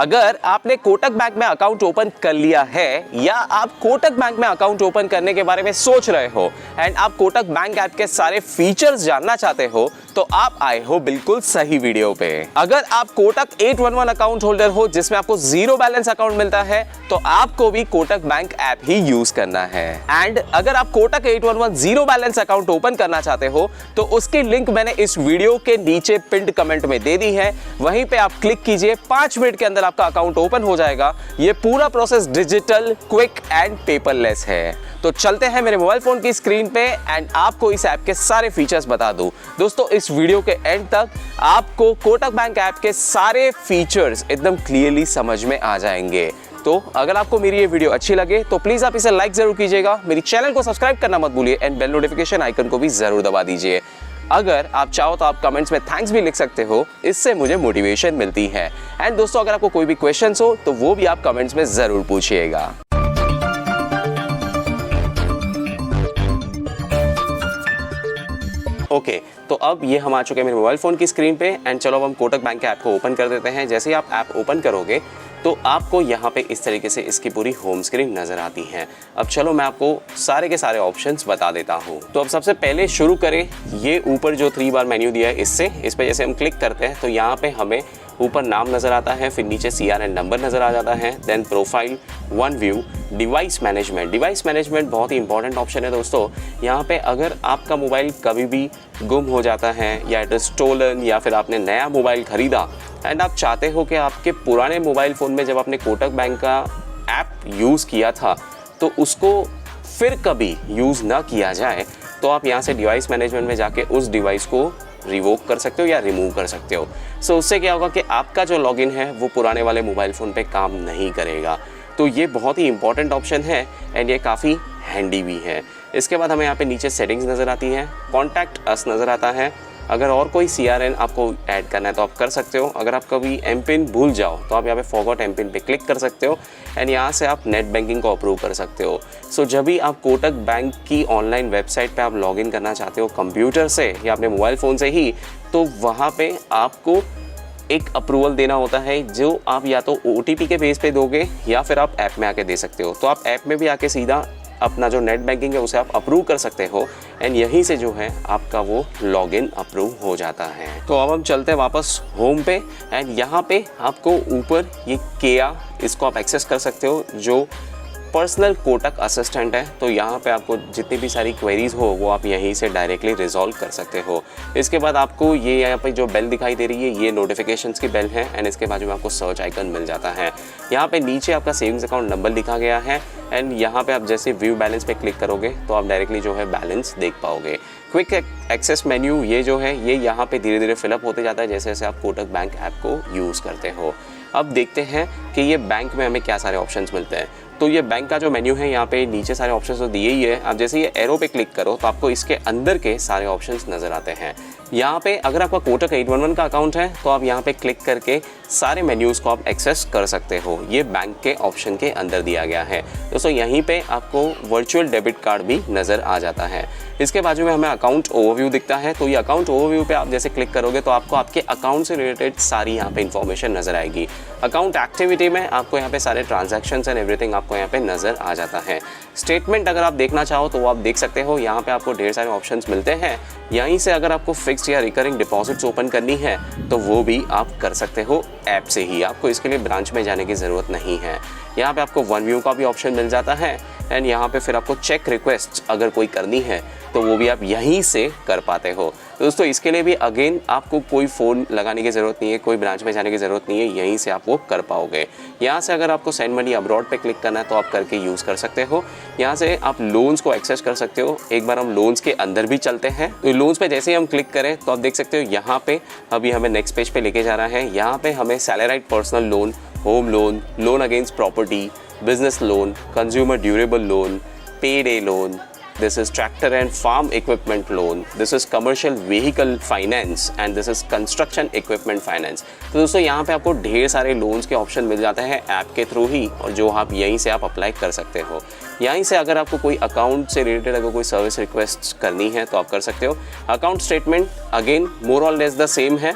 अगर आपने कोटक बैंक में अकाउंट ओपन कर लिया है या आप कोटक बैंक में अकाउंट ओपन करने के बारे में सोच रहे हो एंड आप कोटक बैंक ऐप के सारे फीचर्स जानना चाहते हो तो आप आए हो बिल्कुल सही वीडियो पे। अगर आप कोटक 811 अकाउंट होल्डर हो जिसमें आपको जीरो बैलेंस अकाउंट मिलता है तो आपको भी कोटक बैंक ऐप ही यूज करना है। एंड अगर आप Kotak 811 zero balance account open करना चाहते हो तो उसकी लिंक मैंने इस वीडियो के नीचे पिंड कमेंट में दे दी है, वहीं पे आप क्लिक कीजिए, 5 मिनट के अंदर आपका अकाउंट ओपन हो जाएगा। ये पूरा process digital, quick and paperless है। तो चलते हैं मेरे मोबाइल फोन की स्क्रीन पे एंड आपको इस ऐप के सारे फीचर्स बता दूं। दोस्तों इस वीडियो के एंड तक आपको कोटक बैंक ऐप के सारे फीचर्स एकदम क्लियरली समझ में आ जाएंगे। तो अगर आपको मेरी ये वीडियो अच्छी लगे तो प्लीज आप इसे लाइक जरूर कीजिएगा, मेरी चैनल को सब्सक्राइब करना मत भूलिए एंड बेल नोटिफिकेशन आइकन को भी जरूर दबा दीजिए। अगर आप चाहो तो आप कमेंट्स में थैंक्स भी लिख सकते हो, इससे मुझे मोटिवेशन मिलती है। एंड दोस्तों अगर आपको कोई भी क्वेश्चंस हो तो वो भी आप कमेंट्स में जरूर पूछिएगा। ओके, तो अब ये हम आ चुके हैं मेरे मोबाइल फ़ोन की स्क्रीन पे एंड चलो अब हम कोटक बैंक के ऐप को ओपन कर देते हैं। जैसे ही आप ऐप ओपन करोगे तो आपको यहाँ पे इस तरीके से इसकी पूरी होम स्क्रीन नज़र आती है। अब चलो मैं आपको सारे के सारे ऑप्शंस बता देता हूँ। तो अब सबसे पहले शुरू करें, ये ऊपर जो 3 बार मेन्यू दिया है इससे, इस पर जैसे हम क्लिक करते हैं तो यहाँ पे हमें ऊपर नाम नज़र आता है, फिर नीचे CRN नंबर नज़र आ जाता है, then profile, one view, device management. Device management बहुत ही इंपॉर्टेंट ऑप्शन है दोस्तों। यहाँ पे अगर आपका मोबाइल कभी भी गुम हो जाता है या इट इज स्टोलन या फिर आपने नया मोबाइल खरीदा एंड आप चाहते हो कि आपके पुराने मोबाइल फ़ोन में जब आपने कोटक बैंक का ऐप यूज़ किया था तो उसको फिर कभी यूज़ ना किया जाए, तो आप यहाँ से डिवाइस मैनेजमेंट में जाके उस डिवाइस को रिवोक कर सकते हो या रिमूव कर सकते हो। सो उससे क्या होगा कि आपका जो लॉगिन है वो पुराने वाले मोबाइल फ़ोन पे काम नहीं करेगा। तो ये बहुत ही इंपॉर्टेंट ऑप्शन है एंड ये काफ़ी हैंडी भी है। इसके बाद हमें यहाँ पे नीचे सेटिंग्स नज़र आती हैं, कॉन्टैक्ट अस नज़र आता है। अगर और कोई CRN आपको ऐड करना है तो आप कर सकते हो। अगर आप कभी एमपिन भूल जाओ तो आप यहाँ पे फॉरगॉट एमपिन पे क्लिक कर सकते हो एंड यहाँ से आप नेट बैंकिंग को अप्रूव कर सकते हो। सो जब भी आप कोटक बैंक की ऑनलाइन वेबसाइट पे आप लॉगिन करना चाहते हो कंप्यूटर से या अपने मोबाइल फ़ोन से ही, तो वहाँ पे आपको एक अप्रूवल देना होता है जो आप या तो OTP के बेस पे दोगे या फिर आप ऐप में आके दे सकते हो। तो आप ऐप में भी आके सीधा अपना जो नेट बैंकिंग है उसे आप अप्रूव कर सकते हो एंड यहीं से जो है आपका वो लॉगिन अप्रूव हो जाता है। तो अब हम चलते हैं वापस होम पे एंड यहाँ पे आपको ऊपर ये केया, इसको आप एक्सेस कर सकते हो जो पर्सनल कोटक असिस्टेंट है। तो यहाँ पे आपको जितनी भी सारी क्वेरीज हो वो आप यहीं से डायरेक्टली रिजॉल्व कर सकते हो। इसके बाद आपको ये यहाँ पे जो बेल दिखाई दे रही है ये नोटिफिकेशंस की बेल है एंड इसके बाजू में आपको सर्च आइकन मिल जाता है। यहाँ पे नीचे आपका सेविंग्स अकाउंट नंबर लिखा गया है एंड यहाँ पे आप जैसे व्यू बैलेंस पे क्लिक करोगे तो आप डायरेक्टली जो है बैलेंस देख पाओगे। क्विक एक्सेस मेन्यू ये जो है ये यहाँ पे धीरे धीरे फिलअप होते जाता है जैसे जैसे आप कोटक बैंक ऐप को यूज़ करते हो। अब देखते हैं कि ये बैंक में हमें क्या सारे ऑप्शंस मिलते हैं। तो ये बैंक का जो मेन्यू है यहाँ पे नीचे सारे ऑप्शंस तो दिए ही है। आप जैसे ये एरो पे क्लिक करो तो आपको इसके अंदर के सारे ऑप्शंस नज़र आते हैं। यहाँ पे अगर आपका कोटक 811 का अकाउंट है तो आप यहाँ पे क्लिक करके सारे मेन्यूज़ को आप एक्सेस कर सकते हो। ये बैंक के ऑप्शन के अंदर दिया गया है दोस्तों। यहीं पे आपको वर्चुअल डेबिट कार्ड भी नज़र आ जाता है। इसके बाजू में हमें अकाउंट ओवरव्यू दिखता है। तो ये अकाउंट ओवरव्यू पे आप जैसे क्लिक करोगे तो आपको आपके अकाउंट से रिलेटेड सारी यहाँ पे इन्फॉर्मेशन नज़र आएगी। अकाउंट एक्टिविटी में आपको यहाँ पे सारे ट्रांजैक्शंस एंड एवरीथिंग आपको यहाँ पे नज़र आ जाता है। स्टेटमेंट अगर आप देखना चाहो तो वो आप देख सकते हो। यहाँ पे आपको ढेर सारे ऑप्शंस मिलते हैं। यहीं से अगर आपको फिक्स्ड या रिकरिंग डिपॉजिट्स ओपन करनी है तो वो भी आप कर सकते हो ऐप से ही। आपको इसके लिए ब्रांच में जाने की ज़रूरत नहीं है। यहाँ पे आपको वन व्यू का भी ऑप्शन मिल जाता है एंड यहाँ पे फिर आपको चेक रिक्वेस्ट अगर कोई करनी है तो वो भी आप यहीं से कर पाते हो। तो दोस्तों इसके लिए भी अगेन आपको कोई फ़ोन लगाने की ज़रूरत नहीं है, कोई ब्रांच में जाने की ज़रूरत नहीं है, यहीं से आप वो कर पाओगे। यहाँ से अगर आपको सेंड मनी अब्रॉड पे क्लिक करना है तो आप करके यूज़ कर सकते हो। यहाँ से आप लोन्स को एक्सेस कर सकते हो। एक बार हम लोन्स के अंदर भी चलते हैं। तो लोन्स पे जैसे ही हम क्लिक करें तो आप देख सकते हो यहाँ पे अभी हमें नेक्स्ट पेज पे लेके जा रहा है। यहाँ पे हमें salaried personal loan, home loan, loan against property, business loan, consumer durable loan, payday loan, this is tractor and farm equipment loan, this is commercial vehicle finance and this is construction equipment finance। तो दोस्तों यहाँ पे आपको ढेर सारे loans के option मिल जाते हैं ऐप के थ्रू ही, और जो आप यहीं से आप अप्लाई कर सकते हो। यहीं से अगर आपको कोई अकाउंट से रिलेटेड अगर कोई सर्विस रिक्वेस्ट करनी है तो आप कर सकते हो। अकाउंट स्टेटमेंट अगेन मोर और लेस द सेम है।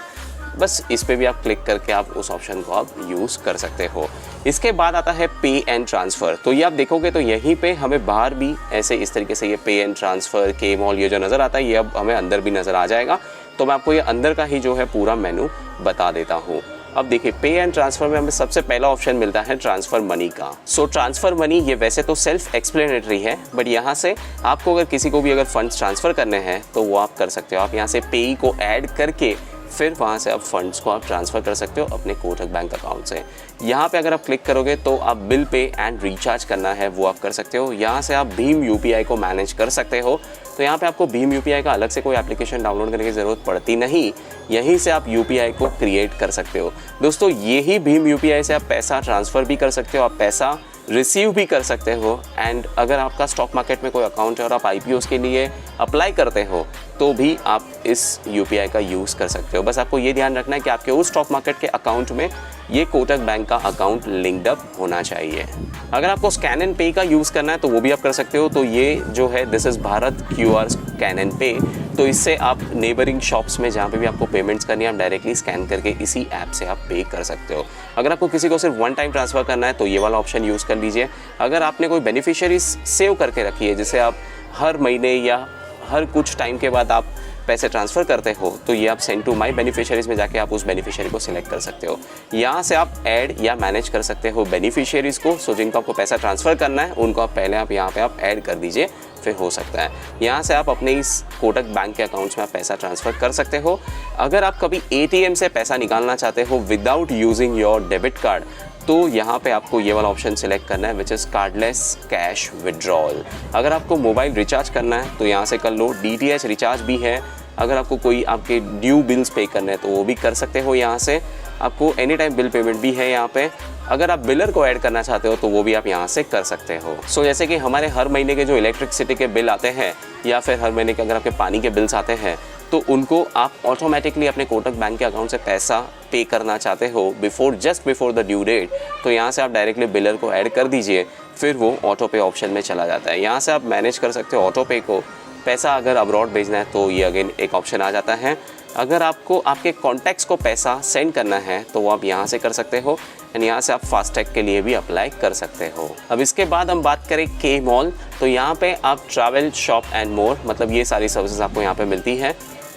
बस इस पे भी आप क्लिक करके आप उस ऑप्शन को आप यूज़ कर सकते हो। इसके बाद आता है पे एंड ट्रांसफ़र। तो ये आप देखोगे तो यहीं पे हमें बाहर भी ऐसे इस तरीके से ये पे एंड ट्रांसफ़र, के मॉल ये जो नज़र आता है, ये अब हमें अंदर भी नज़र आ जाएगा। तो मैं आपको ये अंदर का ही जो है पूरा मेनू बता देता हूँ। अब देखिए, पे एंड ट्रांसफ़र में हमें सबसे पहला ऑप्शन मिलता है ट्रांसफ़र मनी का। सो ट्रांसफ़र मनी ये वैसे तो सेल्फ एक्सप्लेनेटरी है, बट यहाँ से आपको अगर किसी को भी अगर फंड्स ट्रांसफ़र करने हैं तो वो आप कर सकते हो। आप यहाँ से पेई को ऐड करके फिर वहाँ से आप फंड्स को आप ट्रांसफ़र कर सकते हो अपने कोटक बैंक अकाउंट से। यहाँ पे अगर आप क्लिक करोगे तो आप बिल पे एंड रिचार्ज करना है वो आप कर सकते हो। यहाँ से आप भीम यूपीआई को मैनेज कर सकते हो। तो यहाँ पे आपको भीम यूपीआई का अलग से कोई एप्लीकेशन डाउनलोड करने की ज़रूरत पड़ती नहीं, यहीं से आप यूपीआई को क्रिएट कर सकते हो। दोस्तों, यही भीम यूपीआई से आप पैसा ट्रांसफ़र भी कर सकते हो, आप पैसा रिसीव भी कर सकते हो। एंड अगर आपका स्टॉक मार्केट में कोई अकाउंट है और आप आईपीओज़ के लिए अप्लाई करते हो तो भी आप इस यूपीआई का यूज़ कर सकते हो। बस आपको ये ध्यान रखना है कि आपके उस स्टॉक मार्केट के अकाउंट में ये कोटक बैंक का अकाउंट लिंक्ड अप होना चाहिए। अगर आपको स्कैन एंड पे का यूज़ करना है तो वो भी आप कर सकते हो। तो ये जो है this is Bharat QR scan and पे। तो इससे आप नेबरिंग शॉप्स में जहाँ पे भी आपको पेमेंट्स करनी है आप डायरेक्टली स्कैन करके इसी ऐप से आप पे कर सकते हो। अगर आपको किसी को सिर्फ वन टाइम ट्रांसफ़र करना है तो ये वाला ऑप्शन यूज़ कर लीजिए। अगर आपने कोई बेनिफिशियरी सेव करके रखी है जिसे आप हर महीने या हर कुछ टाइम के बाद आप पैसे ट्रांसफ़र करते हो तो ये आप सेंड टू माई बेनिफिशियरीज़ में जाके आप उस बेनिफिशियरी को सिलेक्ट कर सकते हो। यहाँ से आप ऐड या मैनेज कर सकते हो बेनिफिशियरीज़ को। सो जिनको आपको पैसा ट्रांसफ़र करना है उनको आप पहले आप यहाँ पे आप ऐड कर दीजिए, फिर हो सकता है यहाँ से आप अपने इस कोटक बैंक के अकाउंट्स में आप पैसा ट्रांसफ़र कर सकते हो। अगर आप कभी एटीएम से पैसा निकालना चाहते हो without using your debit card तो यहाँ पे आपको ये वाला ऑप्शन सिलेक्ट करना है which is cardless cash withdrawal. अगर आपको मोबाइल रिचार्ज करना है तो यहाँ से कर लो। डीटीएच रिचार्ज भी है। अगर आपको कोई आपके ड्यू बिल्स पे करने हैं तो वो भी कर सकते हो। यहाँ से आपको एनी टाइम बिल पेमेंट भी है यहाँ पे। अगर आप बिलर को ऐड करना चाहते हो तो वो भी आप यहाँ से कर सकते हो। सो जैसे कि हमारे हर महीने के जो इलेक्ट्रिसिटी के बिल आते हैं या फिर हर महीने के अगर आपके पानी के बिल्स आते हैं तो उनको आप ऑटोमेटिकली अपने कोटक बैंक के अकाउंट से पैसा पे करना चाहते हो just before the due date तो यहाँ से आप डायरेक्टली बिलर को ऐड कर दीजिए, फिर वो ऑटो पे ऑप्शन में चला जाता है। यहाँ से आप मैनेज कर सकते हो ऑटो पे को। पैसा अगर अब्रॉड भेजना है तो ये अगेन एक ऑप्शन आ जाता है। अगर आपको आपके कॉन्टैक्ट्स को पैसा सेंड करना है तो वो आप यहाँ से कर सकते हो एंड यहाँ से आप फास्टैग के लिए भी अप्लाई कर सकते हो। अब इसके बाद हम बात करें के मॉल। तो यहाँ पे आप ट्रैवल, शॉप एंड मोर, मतलब ये सारी सर्विसेज आपको यहाँ पे मिलती है।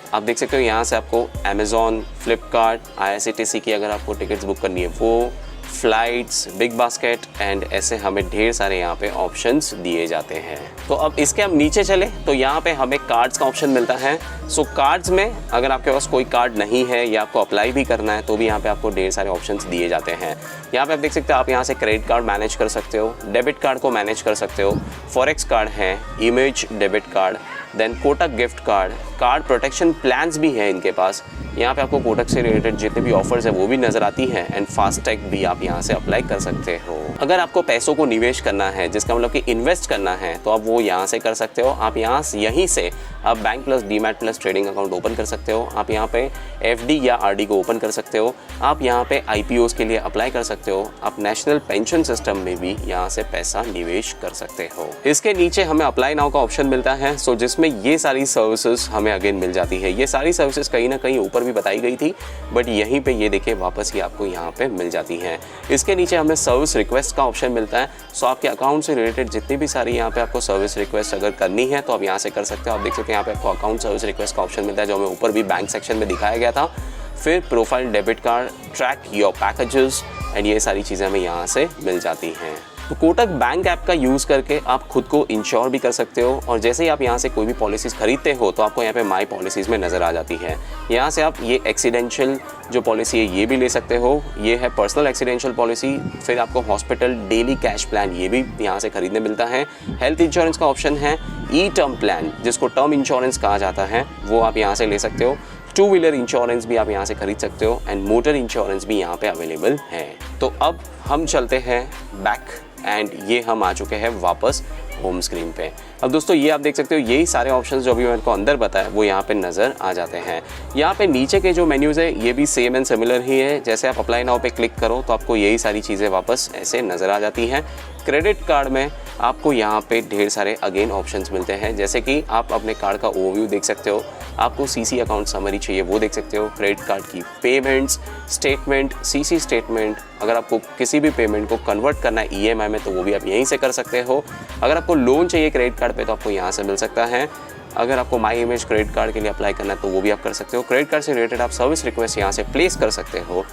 आप देख सकते हो यहाँ से आपको अमेज़ॉन, फ्लिपकार्ट, IRCTC की अगर आपको टिकट्स बुक करनी है वो, फ्लाइट्स, बिग बास्केट एंड ऐसे हमें ढेर सारे यहाँ पे ऑप्शंस दिए जाते हैं। तो अब इसके हम नीचे चले तो यहाँ पे हमें कार्ड्स का ऑप्शन मिलता है। सो कार्ड्स में अगर आपके पास कोई कार्ड नहीं है या आपको अप्लाई भी करना है तो भी यहाँ पे आपको ढेर सारे ऑप्शंस दिए जाते हैं। यहाँ पे आप देख सकते हो आप यहाँ से क्रेडिट कार्ड मैनेज कर सकते हो, डेबिट कार्ड को मैनेज कर सकते हो, फॉरेक्स कार्ड है, image debit card, then Kotak gift card, card protection plans भी है इनके पास। यहाँ पे आपको कोटक से रिलेटेड जितने भी ऑफर्स है वो भी नज़र आती हैं एंड फास्टैग भी आप यहाँ से अप्लाई कर सकते हो। अगर आपको पैसों को निवेश करना है जिसका मतलब कि इन्वेस्ट करना है तो आप वो यहाँ से कर सकते हो। आप यहीं से आप bank plus demat plus trading account open कर सकते हो। आप यहाँ पे FD या RD को ओपन कर सकते हो। आप यहाँ पे IPOs के लिए अप्लाई कर सकते हो। आप नेशनल पेंशन सिस्टम में भी यहाँ से पैसा निवेश कर सकते हो। इसके नीचे हमें अप्लाई नाउ का ऑप्शन मिलता है सो जिसमें ये सारी सर्विसेज हमें अगेन मिल जाती है। ये सारी सर्विसेज कहीं ना कहीं ऊपर भी बताई गई थी बट यहीं पे ये देखिए वापस ही आपको यहाँ पे मिल जाती हैं। इसके नीचे हमें सर्विस रिक्वेस्ट का ऑप्शन मिलता है। सो आपके अकाउंट से रिलेटेड जितनी भी सारी यहाँ पे आपको सर्विस रिक्वेस्ट अगर करनी है तो आप यहाँ से कर सकते हो। आप देख सकते हैं यहाँ पे आपको अकाउंट सर्विस रिक्वेस्ट का ऑप्शन मिलता है जो हमें ऊपर भी बैंक सेक्शन में दिखाया गया था। फिर profile debit card, track your packages and ये सारी चीज़ें हमें यहाँ से मिल जाती हैं। तो कोटक बैंक ऐप का यूज़ करके आप खुद को इंश्योर भी कर सकते हो और जैसे ही आप यहाँ से कोई भी पॉलिसीज़ खरीदते हो तो आपको यहाँ पे माई पॉलिसीज़ में नज़र आ जाती है। यहाँ से आप ये एक्सीडेंशियल जो पॉलिसी है ये भी ले सकते हो। ये है पर्सनल एक्सीडेंशियल पॉलिसी। फिर आपको हॉस्पिटल डेली कैश प्लान ये भी यहाँ से खरीदने मिलता है। हेल्थ इंश्योरेंस का ऑप्शन है। ई टर्म प्लान जिसको टर्म इंश्योरेंस कहा जाता है वो आप यहाँ से ले सकते हो। 2 व्हीलर इंश्योरेंस भी आप यहाँ से खरीद सकते हो एंड मोटर इंश्योरेंस भी यहाँ पे अवेलेबल है। तो अब हम चलते हैं बैक एंड ये हम आ चुके हैं वापस होम स्क्रीन पे। अब दोस्तों ये आप देख सकते हो, यही सारे ऑप्शंस जो अभी मैंने आपको अंदर बताया वो यहाँ पे नज़र आ जाते हैं। यहाँ पे नीचे के जो मेन्यूज़ है ये भी सेम एंड सिमिलर ही है। जैसे आप अप्लाई नाउ पे क्लिक करो तो आपको यही सारी चीज़ें वापस ऐसे नज़र आ जाती हैं। क्रेडिट कार्ड में आपको यहाँ पे ढेर सारे अगेन ऑप्शंस मिलते हैं, जैसे कि आप अपने कार्ड का ओवरव्यू देख सकते हो, आपको सीसी अकाउंट समरी चाहिए वो देख सकते हो, क्रेडिट कार्ड की पेमेंट्स, स्टेटमेंट, सीसी स्टेटमेंट, अगर आपको किसी भी पेमेंट को कन्वर्ट करना है ईएमआई में तो वो भी आप यहीं से कर सकते हो। अगर आपको लोन चाहिए क्रेडिट कार्ड पे तो आपको यहाँ से मिल सकता है। अगर आपको माई इमेज क्रेडिट कार्ड के लिए अप्लाई करना है तो वो भी आप कर सकते हो। क्रेडिट कार्ड से रिलेटेड आप सर्विस रिक्वेस्ट यहाँ से प्लेस कर सकते हो,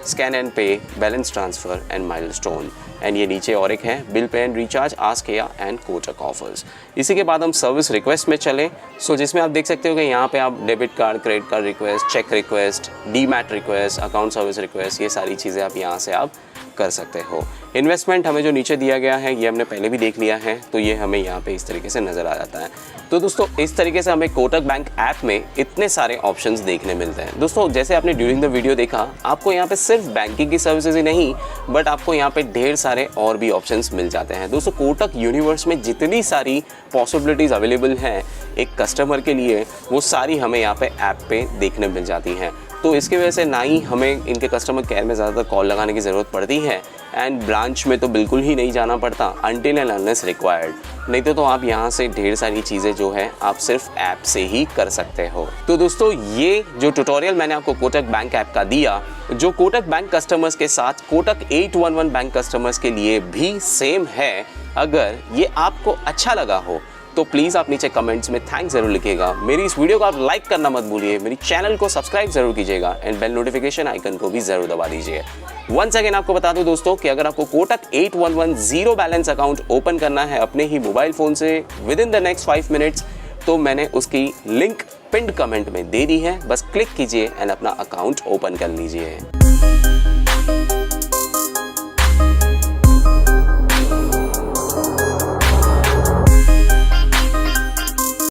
स्कैन एंड पे, balance transfer and milestone. And ये नीचे और एक है bill pay and recharge, ask किया एंड कोटक ऑफर्स। इसी के बाद हम सर्विस रिक्वेस्ट में चलें, जिसमें आप देख सकते हो कि यहाँ पे आप debit card, credit card request, check request, demat request, account service request, ये सारी चीज़ें आप यहाँ से आप कर सकते हो। इन्वेस्टमेंट हमें जो नीचे दिया गया है ये हमने पहले भी देख लिया है, तो ये हमें यहाँ पे इस तरीके से नज़र आ जाता है। तो दोस्तों इस तरीके से हमें कोटक बैंक ऐप में इतने सारे ऑप्शंस देखने मिलते हैं। दोस्तों जैसे आपने ड्यूरिंग द वीडियो देखा, आपको यहाँ पे सिर्फ बैंकिंग की सर्विसेज ही नहीं बट आपको यहाँ पे ढेर सारे और भी ऑप्शंस मिल जाते हैं। दोस्तों कोटक यूनिवर्स में जितनी सारी पॉसिबिलिटीज़ अवेलेबल हैं एक कस्टमर के लिए, वो सारी हमें यहाँ पे ऐप पे देखने मिल जाती हैं। तो इसकी वजह से ना ही हमें इनके कस्टमर केयर में ज़्यादातर कॉल लगाने की ज़रूरत पड़ती है एंड ब्रांच में तो बिल्कुल ही नहीं जाना पड़ता अनटिल एंड अनलेस रिक्वायर्ड। नहीं तो आप यहाँ से ढेर सारी चीज़ें जो है आप सिर्फ ऐप से ही कर सकते हो। तो दोस्तों ये जो ट्यूटोरियल मैंने आपको कोटक बैंक ऐप का दिया, जो कोटक बैंक कस्टमर्स के साथ कोटक 811 बैंक कस्टमर्स के लिए भी सेम है। अगर ये आपको अच्छा लगा हो तो प्लीज़ आप नीचे कमेंट्स में थैंक्स ज़रूर लिखिएगा। मेरी इस वीडियो को आप लाइक करना मत भूलिए, मेरी चैनल को सब्सक्राइब ज़रूर कीजिएगा एंड बेल नोटिफिकेशन आइकन को भी ज़रूर दबा दीजिए। वंस अगेन आपको बता दूं दोस्तों कि अगर आपको Kotak 811 zero balance account open करना है अपने ही मोबाइल फ़ोन से with in the next 5 minutes, तो मैंने उसकी लिंक पिंड कमेंट में दे दी है, बस क्लिक कीजिए एंड अपना अकाउंट ओपन कर लीजिए।